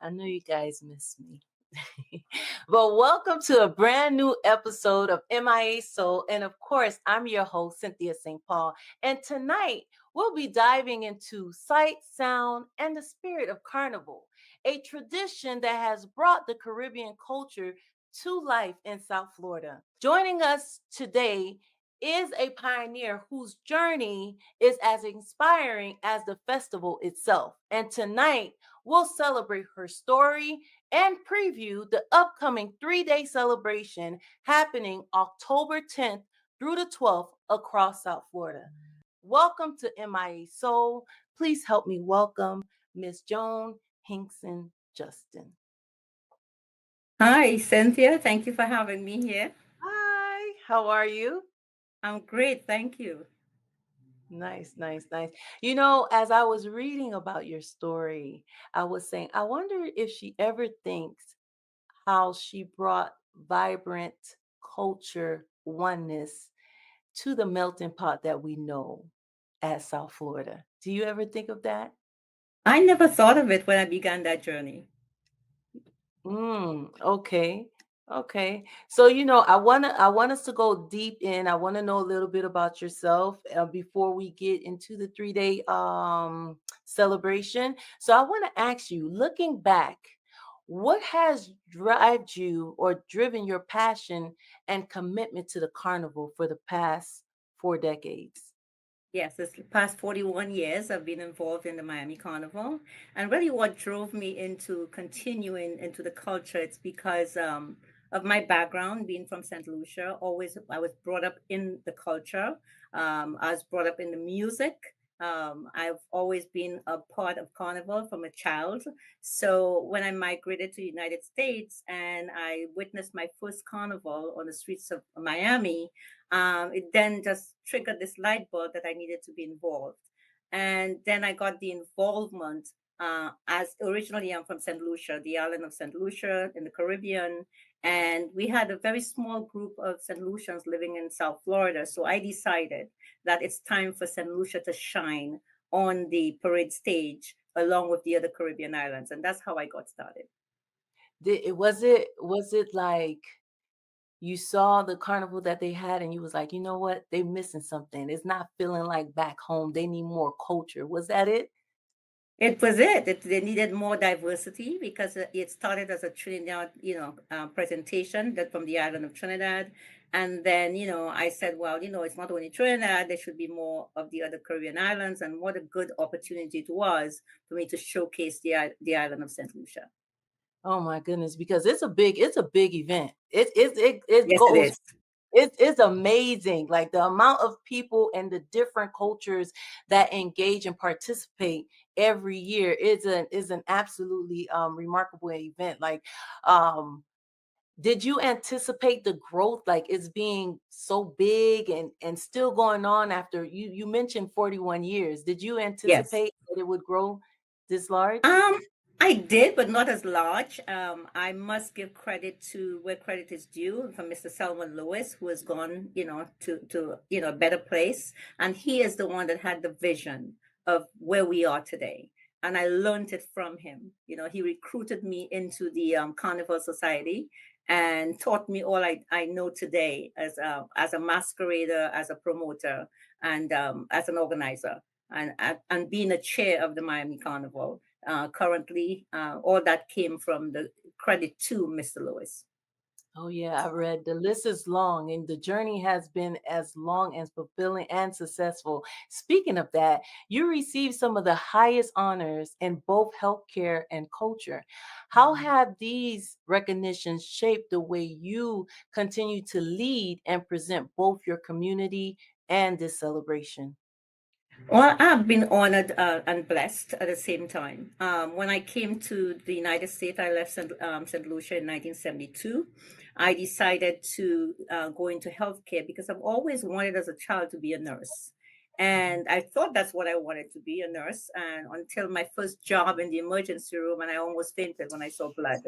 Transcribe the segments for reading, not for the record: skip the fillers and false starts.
I know you guys miss me. But welcome to a brand new episode of MIA Soul. And of course, I'm your host, Cynthia Saint Paul. And tonight, we'll be diving into sight, sound, and the spirit of Carnival, a tradition that has brought the Caribbean culture to life in South Florida. Joining us today is a pioneer whose journey is as inspiring as the festival itself. And tonight, we'll celebrate her story and preview the upcoming 3 day celebration happening October 10th through the 12th across South Florida. Welcome to MIA Soul. Please help me welcome Miss Joan Hikson-Justin. Hi, Cynthia. Thank you for having me here. Hi, how are you? I'm great. Thank you. Nice, nice, nice. As I was reading about your story, I was saying, I wonder if she ever thinks how she brought vibrant culture oneness to the melting pot that we know as South Florida. Do you ever think of that? I never thought of it when I began that journey. Okay. Okay. So, I want us to go deep in. I want to know a little bit about yourself before we get into the 3 day celebration. So, I want to ask you, looking back, what has driven you or driven your passion and commitment to the carnival for the past 4 decades? Yes, this past 41 years I've been involved in the Miami Carnival. And really what drove me into continuing into the culture, it's because of my background being from St. Lucia. Always, I was brought up in the culture. I was brought up in the music. I've always been a part of Carnival from a child. So when I migrated to the United States and I witnessed my first carnival on the streets of Miami, it then just triggered this light bulb that I needed to be involved. And then I got the involvement as originally I'm from St. Lucia, the island of St. Lucia in the Caribbean. And we had a very small group of St. Lucians living in South Florida. So I decided that it's time for St. Lucia to shine on the parade stage along with the other Caribbean islands. And that's how I got started. Was it like you saw the carnival that they had and you was like, you know what? They missing something. It's not feeling like back home. They need more culture. Was that it? It was it. They needed more diversity because it started as a Trinidad, presentation that from the island of Trinidad. And then, I said, well, it's not only Trinidad, there should be more of the other Caribbean islands. And what a good opportunity it was for me to showcase the island of St. Lucia. Oh my goodness, because it's a big event. It Yes, it goes is. it's amazing. Like the amount of people and the different cultures that engage and participate every year is an absolutely remarkable event. Like um did you anticipate the growth, like it's being so big and still going on after you mentioned 41 years? Did you Yes. anticipate that it would grow this large? Um, I did, but not as large. I must give credit to where credit is due from Mr. Selman Lewis, who has gone, to a better place, and he is the one that had the vision of where we are today. And I learned it from him. He recruited me into the Carnival Society and taught me all I know today as a masquerader, as a promoter, and as an organizer, and being a chair of the Miami Carnival currently. All that came from the credit to Mr. Lewis. Oh yeah, I read the list is long and the journey has been as long and fulfilling and successful. Speaking of that, you received some of the highest honors in both healthcare and culture. How have these recognitions shaped the way you continue to lead and present both your community and this celebration? Well, I've been honored and blessed at the same time. When I came to the United States, I left St. Lucia in 1972. I decided to go into healthcare because I've always wanted as a child to be a nurse. And I thought that's what I wanted to be, a nurse. And until my first job in the emergency room, and I almost fainted when I saw blood.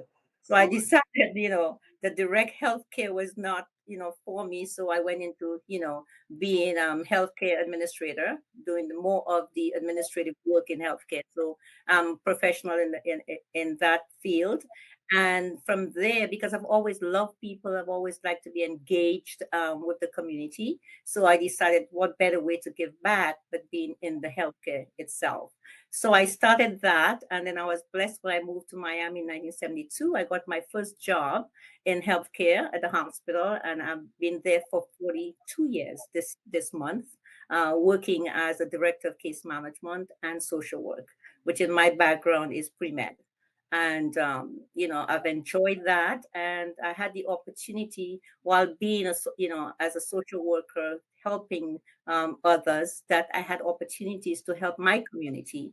So I decided, the direct healthcare was not, for me. So I went into, being healthcare administrator, doing more of the administrative work in healthcare. So I'm professional in that field. And from there, because I've always loved people, I've always liked to be engaged with the community. So I decided what better way to give back but being in the healthcare itself. So I started that, and then I was blessed when I moved to Miami in 1972. I got my first job in healthcare at the hospital, and I've been there for 42 years this month, working as a director of case management and social work, which in my background is pre-med. And I've enjoyed that, and I had the opportunity while being as a social worker helping others, that I had opportunities to help my community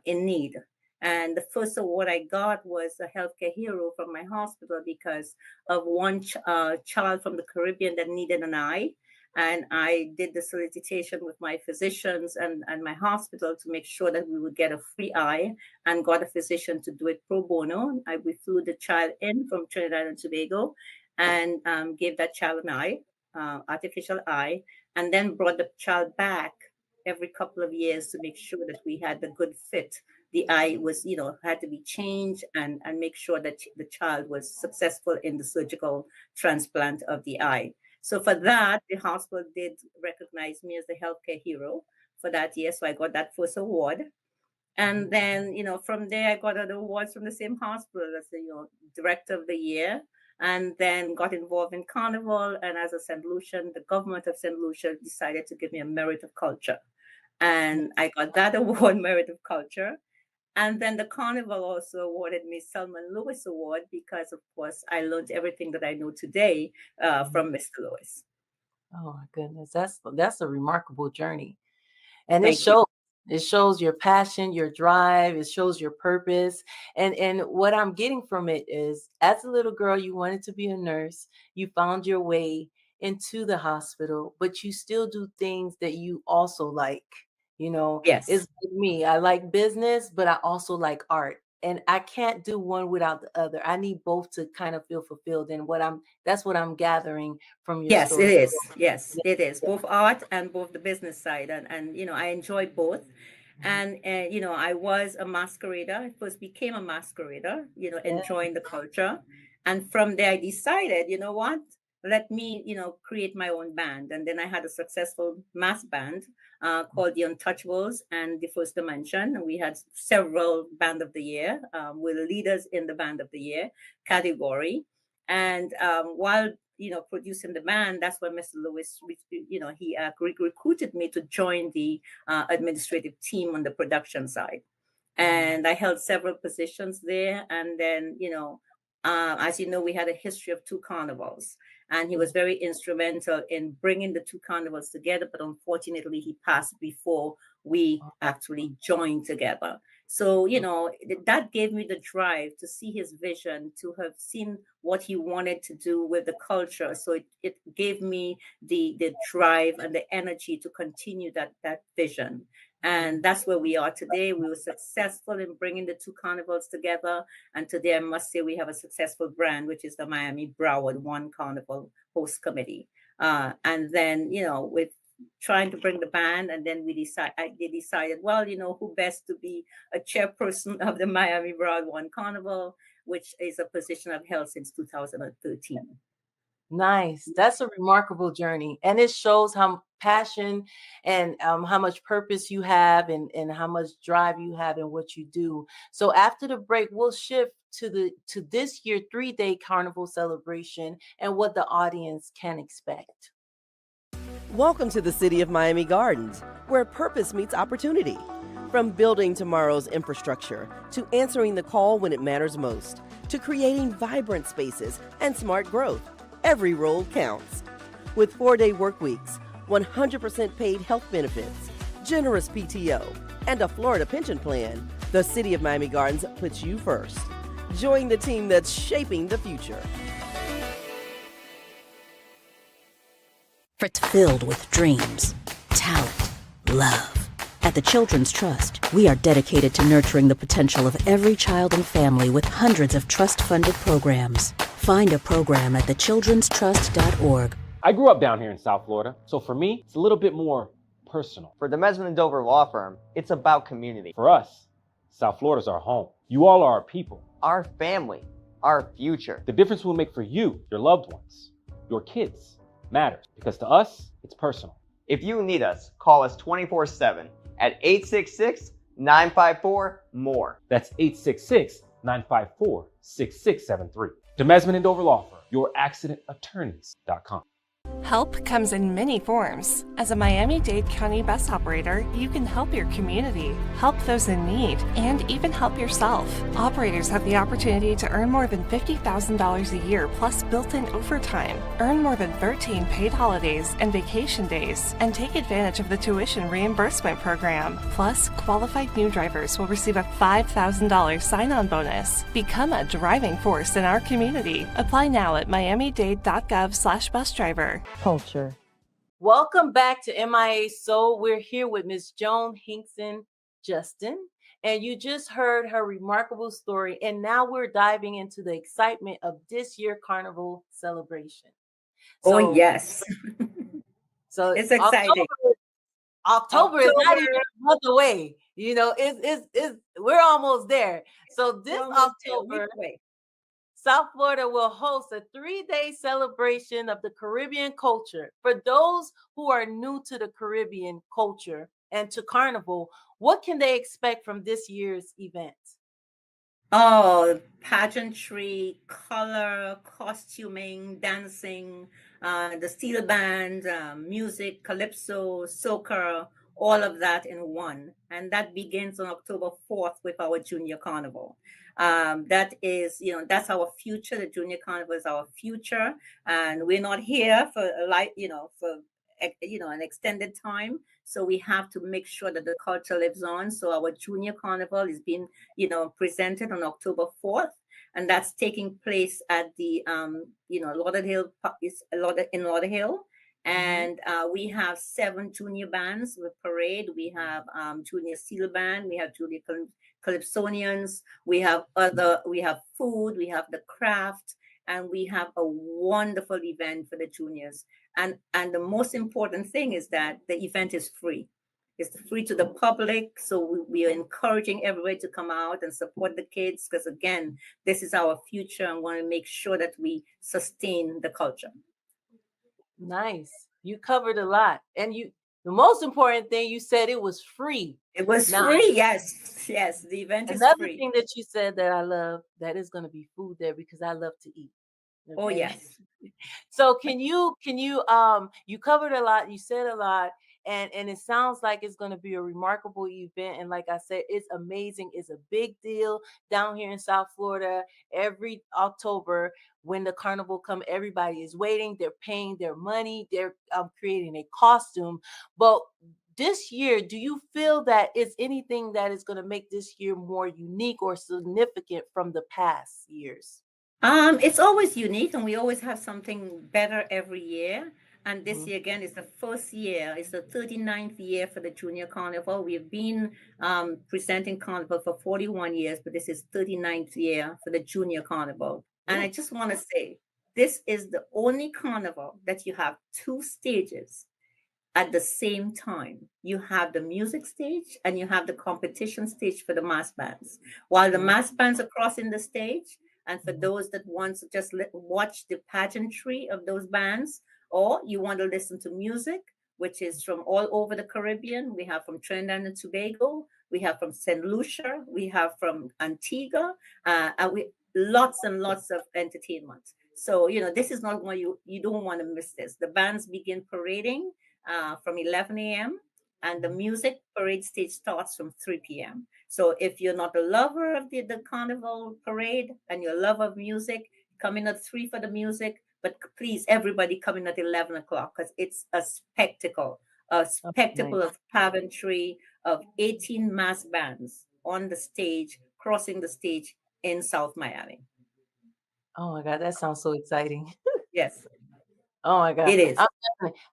in need. And the first award I got was a healthcare hero from my hospital because of one child from the Caribbean that needed an eye. And I did the solicitation with my physicians and my hospital to make sure that we would get a free eye, and got a physician to do it pro bono. We flew the child in from Trinidad and Tobago and gave that child an eye, artificial eye, and then brought the child back every couple of years to make sure that we had the good fit. The eye was, had to be changed, and make sure that the child was successful in the surgical transplant of the eye. So for that, the hospital did recognize me as the healthcare hero for that year. So I got that first award. And then, from there, I got other awards from the same hospital as the, director of the year, and then got involved in Carnival. And as a St. Lucian, the government of St. Lucia decided to give me a Merit of Culture. And I got that award, Merit of Culture. And then the Carnival also awarded me Selman Lewis Award because, of course, I learned everything that I know today from Mr. Lewis. Oh my goodness, that's a remarkable journey. And Thank you. it shows your passion, your drive, it shows your purpose. And what I'm getting from it is, as a little girl, you wanted to be a nurse, you found your way into the hospital, but you still do things that you also like. Yes. It's like me. I like business, but I also like art. And I can't do one without the other. I need both to kind of feel fulfilled. And that's what I'm gathering from your Yes, it story. is. Yes, Yeah. it is. Both art and both the business side. And I enjoy both. And, I was a masquerader. I first became a masquerader, Yeah. enjoying the culture. And from there, I decided, you know what? Let me, create my own band. And then I had a successful mass band called the Untouchables and the First Dimension. And we had several Band of the Year. We're leaders in the Band of the Year category. And while producing the band, that's when Mr. Lewis, he recruited me to join the administrative team on the production side. And I held several positions there. And then, as you know, we had a history of two carnivals. And he was very instrumental in bringing the two carnivals together. But unfortunately, he passed before we actually joined together. So, that gave me the drive to see his vision, to have seen what he wanted to do with the culture. So it gave me the drive and the energy to continue that vision. And that's where we are today. We were successful in bringing the two carnivals together. And today, I must say, we have a successful brand, which is the Miami Broward One Carnival Host Committee. And then, with trying to bring the band, and then they decided, well, who best to be a chairperson of the Miami Broward One Carnival, which is a position I've held since 2013. Nice. That's a remarkable journey. And it shows how passion and how much purpose you have, and how much drive you have in what you do. So after the break, we'll shift to this year 3-day carnival celebration and what the audience can expect. Welcome to the City of Miami Gardens, where purpose meets opportunity. From building tomorrow's infrastructure, to answering the call when it matters most, to creating vibrant spaces and smart growth, every role counts. With 4-day work weeks, 100% paid health benefits, generous PTO, and a Florida pension plan, the City of Miami Gardens puts you first. Join the team that's shaping the future. Filled with dreams, talent, love. At the Children's Trust, we are dedicated to nurturing the potential of every child and family with hundreds of trust-funded programs. Find a program at thechildrenstrust.org. I grew up down here in South Florida, so for me, it's a little bit more personal. For the Mesman and Dover Law Firm, it's about community. For us, South Florida's our home. You all are our people. Our family, our future. The difference we'll make for you, your loved ones, your kids, matters. Because to us, it's personal. If you need us, call us 24/7 at 866-954-MORE. That's 866-954-6673. The Mesman and Dover Law Firm, youraccidentattorneys.com. Help comes in many forms. As a Miami-Dade County bus operator, you can help your community, help those in need, and even help yourself. Operators have the opportunity to earn more than $50,000 a year plus built-in overtime, earn more than 13 paid holidays and vacation days, and take advantage of the tuition reimbursement program. Plus, qualified new drivers will receive a $5,000 sign-on bonus. Become a driving force in our community. Apply now at miamidade.gov/busdriver. Culture. Welcome back to MIA Soul. We're here with Miss Joan Hikson-Justin, and you just heard her remarkable story. And now we're diving into the excitement of this year Carnival celebration. Oh, yes. So It's exciting. October is not even a month away. You know, we're almost there. So this October, South Florida will host a 3-day celebration of the Caribbean culture. For those who are new to the Caribbean culture and to Carnival, what can they expect from this year's event? Oh, pageantry, color, costuming, dancing, the steel band, music, calypso, soca, all of that in one. And that begins on October 4th with our Junior Carnival. That is, that's our future. The Junior Carnival is our future. And we're not here for an extended time. So we have to make sure that the culture lives on. So our Junior Carnival is being, presented on October 4th. And that's taking place at the, Lauderdale, in Lauderdale. And we have 7 junior bands with parade. We have junior steel band. We have junior calypsonians. We have food. We have the craft, and we have a wonderful event for the juniors. And the most important thing is that the event is free. It's free to the public. So we are encouraging everybody to come out and support the kids, because again, this is our future, and want to make sure that we sustain the culture. Nice. You covered a lot. And the most important thing, you said it was free. It was free. Yes. The event is Another free. thing that you said that I love, that is going to be food there, because I love to eat. Okay? Oh, yes. So can you covered a lot, you said a lot, and it sounds like it's going to be a remarkable event. And like I said, it's amazing. It's a big deal down here in South Florida. Every October when the carnival come, everybody is waiting. They're paying their money. They're creating a costume. But this year, do you feel that it's anything that is going to make this year more unique or significant from the past years? It's always unique, and we always have something better every year. And this year, again, is the first year. It's the 39th year for the Junior Carnival. We've been presenting Carnival for 41 years, but this is 39th year for the Junior Carnival. And I just want to say, this is the only carnival that you have 2 stages at the same time. You have the music stage and you have the competition stage for the mass bands. While the mass bands are crossing the stage, and for those that want to just watch the pageantry of those bands, or you want to listen to music, which is from all over the Caribbean. We have from Trinidad and Tobago, we have from St. Lucia, we have from Antigua, and lots and lots of entertainment. So, this is not one you don't want to miss this. The bands begin parading from 11 a.m. and the music parade stage starts from 3 p.m. So if you're not a lover of the carnival parade and you're a lover of music, come in at 3 for the music. But please, everybody come in at 11 o'clock, because it's a spectacle of pageantry of 18 mass bands on the stage, crossing the stage in South Miami. Oh my God, that sounds so exciting. Yes. Oh my God. It is.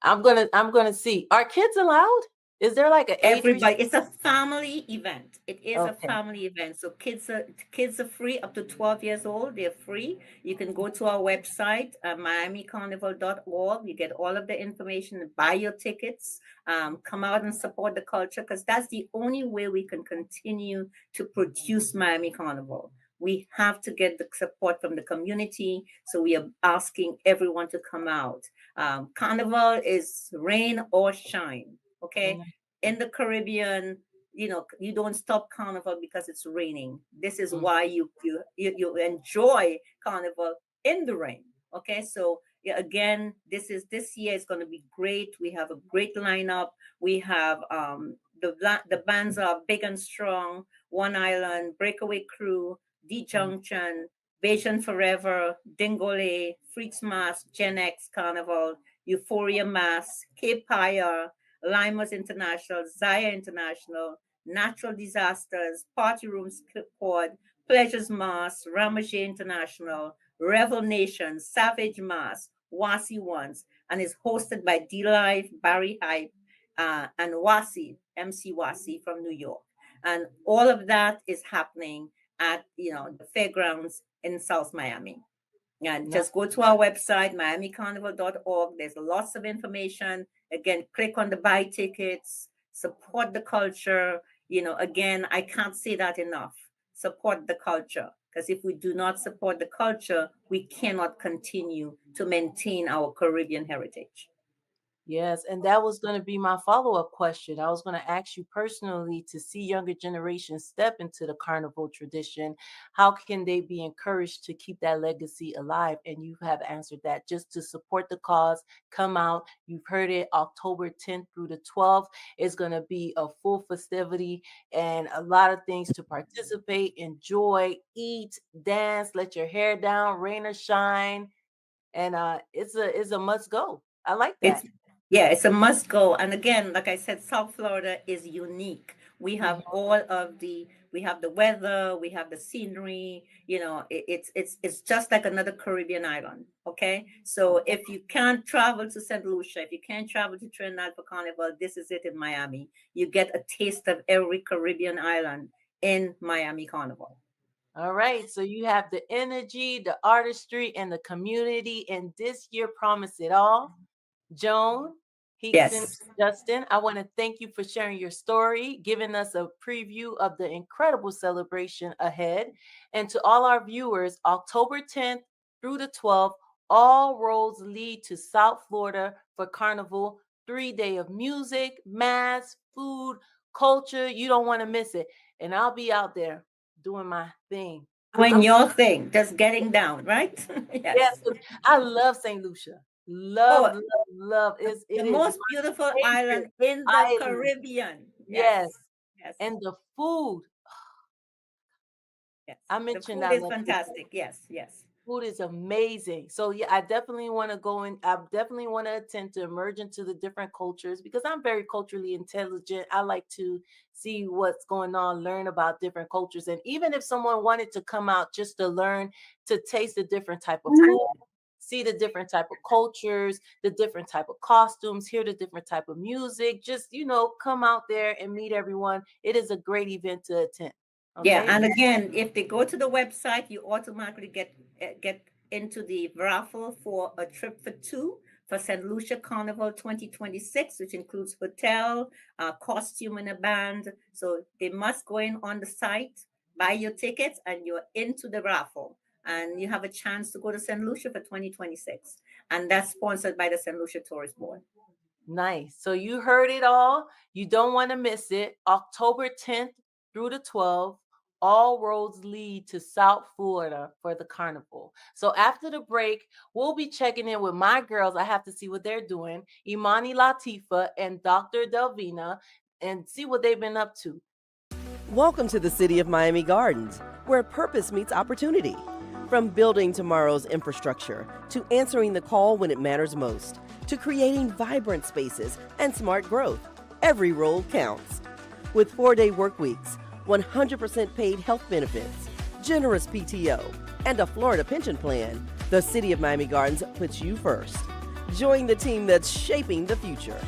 I'm gonna see. Are kids allowed? Is there like an age Everybody, it's a family event. It is a Okay. family event. So kids are free up to 12 years old. They're free. You can go to our website, miamicarnival.org. You get all of the information, buy your tickets, come out and support the culture, because that's the only way we can continue to produce Miami Carnival. We have to get the support from the community. So we are asking everyone to come out. Carnival is rain or shine. Okay. Mhm. In the Caribbean, you don't stop Carnival because it's raining. This is Mhm. why you enjoy Carnival in the rain. Okay. So yeah, again, this year is going to be great. We have a great lineup. We have the bands are big and strong. One Island, Breakaway Crew, D Junction, Bayesian Forever, Dingole, Freaks Mass, Gen X Carnival, Euphoria Mass, Cape Pyre, Limos International, Zaya International, Natural Disasters, Party Rooms Quad, Pleasures Mass, Ramajay International, Revel Nation, Savage Mass, Wasi Ones, and is hosted by D Live, Barry Hype, and Wasi, MC Wasi from New York. And all of that is happening at the fairgrounds in South Miami. And No. just go to our website, miamicarnival.org. There's lots of information. Again, click on the buy tickets, support the culture. Again, I can't say that enough. Support the culture. Because if we do not support the culture, we cannot continue to maintain our Caribbean heritage. Yes, and that was going to be my follow-up question. I was going to ask you personally, to see younger generations step into the carnival tradition, how can they be encouraged to keep that legacy alive? And you have answered that. Just to support the cause, come out. You've heard it, October 10th through the 12th. It's going to be a full festivity and a lot of things to participate, enjoy, eat, dance, let your hair down, rain or shine. And it's a must go. I like that. It's a must go. And again, like I said, South Florida is unique. We have we have the weather, we have the scenery. It's just like another Caribbean island. Okay, so if you can't travel to St. Lucia, if you can't travel to Trinidad for Carnival, this is it in Miami. You get a taste of every Caribbean island in Miami Carnival. All right. So you have the energy, the artistry, and the community. And this year promise it all. Joan, Hikson, Yes. Justin, I want to thank you for sharing your story, giving us a preview of the incredible celebration ahead. And to all our viewers, October 10th through the 12th, all roads lead to South Florida for Carnival. 3 day of music, mass, food, culture. You don't want to miss it. And I'll be out there doing my thing. Doing your thing, just getting down, right? Yes, Yes. 'cause I love St. Lucia. Love, love. It The is most my beautiful favorite island in the island. Caribbean. Yes. Yes. And the food. Yes. I The mentioned food I is love food. fantastic. Yes. Food is amazing. So yeah, I definitely want to go in. I definitely want to attempt to emerge into the different cultures because I'm very culturally intelligent. I like to see what's going on, learn about different cultures. And even if someone wanted to come out just to learn, to taste a different type of food, see the different type of cultures, the different type of costumes, hear the different type of music, just come out there and meet everyone. It is a great event to attend. Yeah, Okay. and again, if they go to the website, you automatically get into the raffle for a trip for two for St. Lucia Carnival 2026, which includes hotel, costume, and a band. So they must go in on the site, buy your tickets, and you're into the raffle. And you have a chance to go to St. Lucia for 2026. And that's sponsored by the St. Lucia Tourist Board. Nice. So you heard it all. You don't want to miss it. October 10th through the 12th. All roads lead to South Florida for the carnival. So after the break, we'll be checking in with my girls. I have to see what they're doing, Imani Latifa and Dr. Delvina, and see what they've been up to. Welcome to the City of Miami Gardens, where purpose meets opportunity. From building tomorrow's infrastructure to answering the call when it matters most, to creating vibrant spaces and smart growth, every role counts. With 4-day work weeks, 100% paid health benefits, generous PTO, and a Florida pension plan, the City of Miami Gardens puts you first. Join the team that's shaping the future.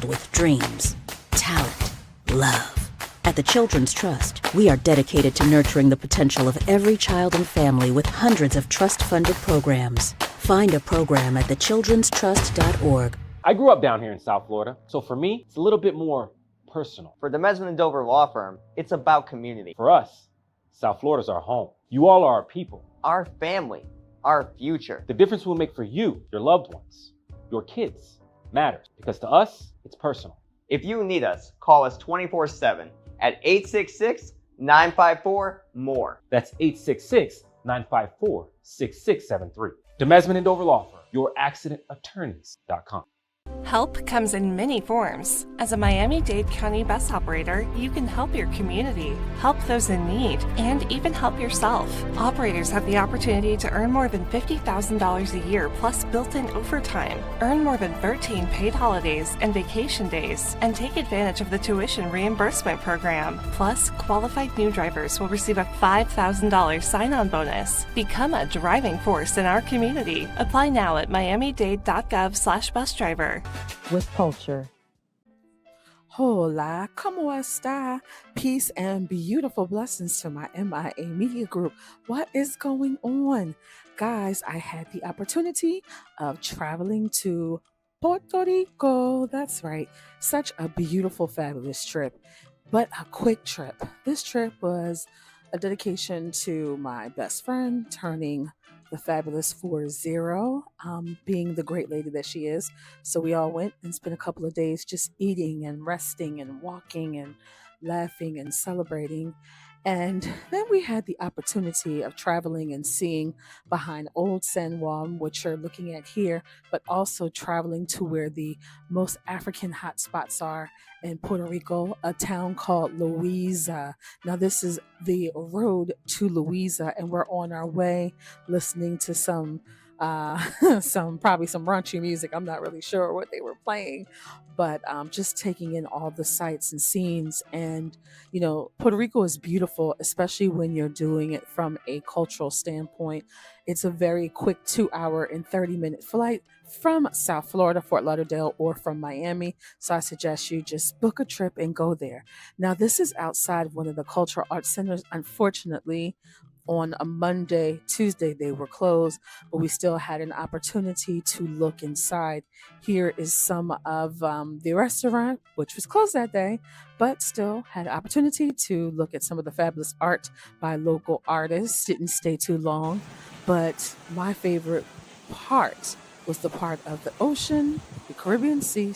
with dreams, talent, love. At the Children's Trust, we are dedicated to nurturing the potential of every child and family with hundreds of trust-funded programs. Find a program at thechildrenstrust.org. I grew up down here in South Florida, so for me, it's a little bit more personal. For the Mesman & Dover Law Firm, it's about community. For us, South Florida's our home. You all are our people. Our family, our future. The difference we'll make for you, your loved ones, your kids, matters. Because to us, it's personal. If you need us, call us 24/7 at 866-954-MORE. That's 866-954-6673. The Mesman & Dover Law Firm, youraccidentattorneys.com. Help comes in many forms. As a Miami-Dade County bus operator, you can help your community, help those in need, and even help yourself. Operators have the opportunity to earn more than $50,000 a year plus built-in overtime, earn more than 13 paid holidays and vacation days, and take advantage of the tuition reimbursement program. Plus, qualified new drivers will receive a $5,000 sign-on bonus. Become a driving force in our community. Apply now at miamidade.gov/busdriver. With culture. Hola, ¿cómo está? Peace and beautiful blessings to my MIA Media Group. What is going on? Guys, I had the opportunity of traveling to Puerto Rico. That's right. Such a beautiful, fabulous trip, but a quick trip. This trip was a dedication to my best friend turning the fabulous 40, being the great lady that she is. So we all went and spent a couple of days just eating and resting and walking and laughing and celebrating. And then we had the opportunity of traveling and seeing behind Old San Juan, which you're looking at here, but also traveling to where the most African hotspots are in Puerto Rico, a town called Louisa. Now, this is the road to Louisa, and we're on our way listening to some probably some raunchy music. I'm not really sure what they were playing, but just taking in all the sights and scenes. And, you know, Puerto Rico is beautiful, especially when you're doing it from a cultural standpoint. It's a very quick 2-hour and 30-minute flight from South Florida, Fort Lauderdale, or from Miami. So I suggest you just book a trip and go there. Now, this is outside of one of the cultural arts centers. Unfortunately, on a Monday, Tuesday, they were closed, but we still had an opportunity to look inside. Here is some of the restaurant, which was closed that day, but still had an opportunity to look at some of the fabulous art by local artists. Didn't stay too long, but my favorite part was the part of the ocean, the Caribbean Sea,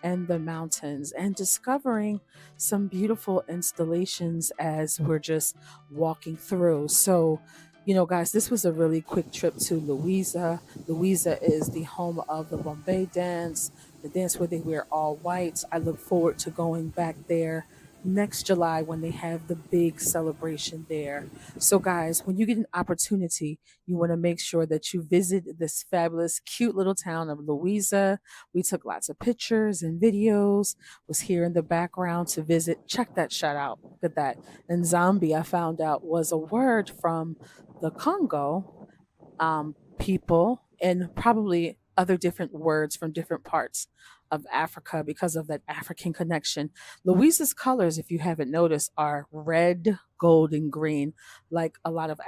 and the mountains, and discovering some beautiful installations as we're just walking through. So, you know, guys, this was a really quick trip to Louisa. Louisa is the home of the Bombay dance, the dance where they wear all white. I look forward to going back there next July when they have the big celebration there. So guys, when you get an opportunity, you want to make sure that you visit this fabulous, cute little town of Louisa. We took lots of pictures and videos, was here in the background to visit. Check that shot out. Look at that. And zombie, I found out, was a word from the Congo people, and probably other different words from different parts of Africa because of that African connection. Louisa's colors, if you haven't noticed, are red, gold, and green, like a lot of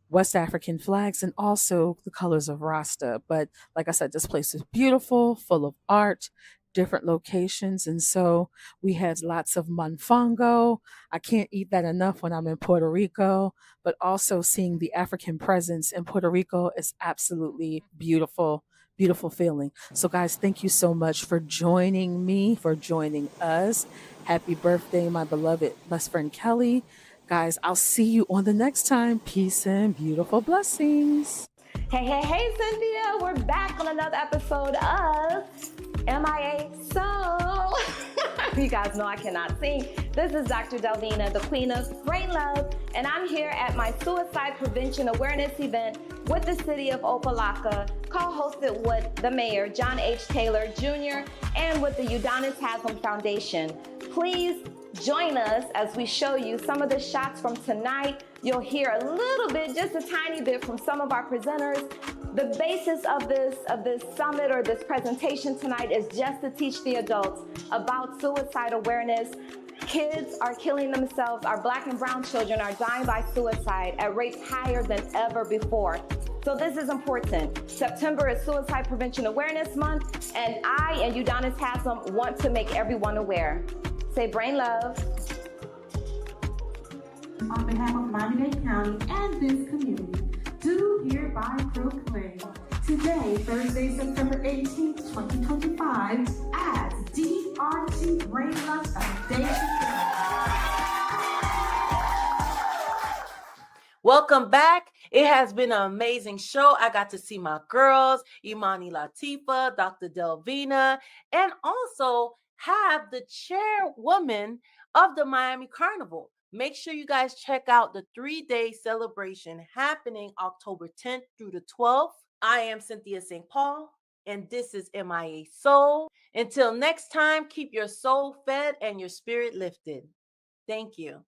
West African flags, and also the colors of Rasta. But like I said, this place is beautiful, full of art, different locations. And so we had lots of manfango. I can't eat that enough when I'm in Puerto Rico, but also seeing the African presence in Puerto Rico is absolutely beautiful. Beautiful feeling. So guys, thank you so much for joining me, for joining us. Happy birthday, my beloved best friend Kelly. Guys, I'll see you on the next time. Peace and beautiful blessings. Hey, Cynthia. We're back on another episode of MIA Soul. You guys know I cannot sing. This is Dr. Delvina, the Queen of Brain Love, and I'm here at my Suicide Prevention Awareness event with the city of Opa-locka, co-hosted with the mayor, John H. Taylor Jr., and with the Udonis Haslam Foundation. Please join us as we show you some of the shots from tonight. You'll hear a little bit, just a tiny bit, from some of our presenters. The basis of this summit or this presentation tonight is just to teach the adults about suicide awareness. Kids are killing themselves. Our Black and brown children are dying by suicide at rates higher than ever before. So this is important. September is Suicide Prevention Awareness Month, and I and Udonis Haslam want to make everyone aware. Say brain love. On behalf of Miami-Dade County and this community, do hereby proclaim today, Thursday, September 18th, 2025, as DRT Brain Love Foundation. Welcome back. It has been an amazing show. I got to see my girls, Imani Latifa, Dr. Delvina, and also have the chairwoman of the Miami Carnival. Make sure you guys check out the 3-day celebration happening October 10th through the 12th. I am Cynthia Saint Paul, and this is MIA Soul. Until next time, keep your soul fed and your spirit lifted. Thank you.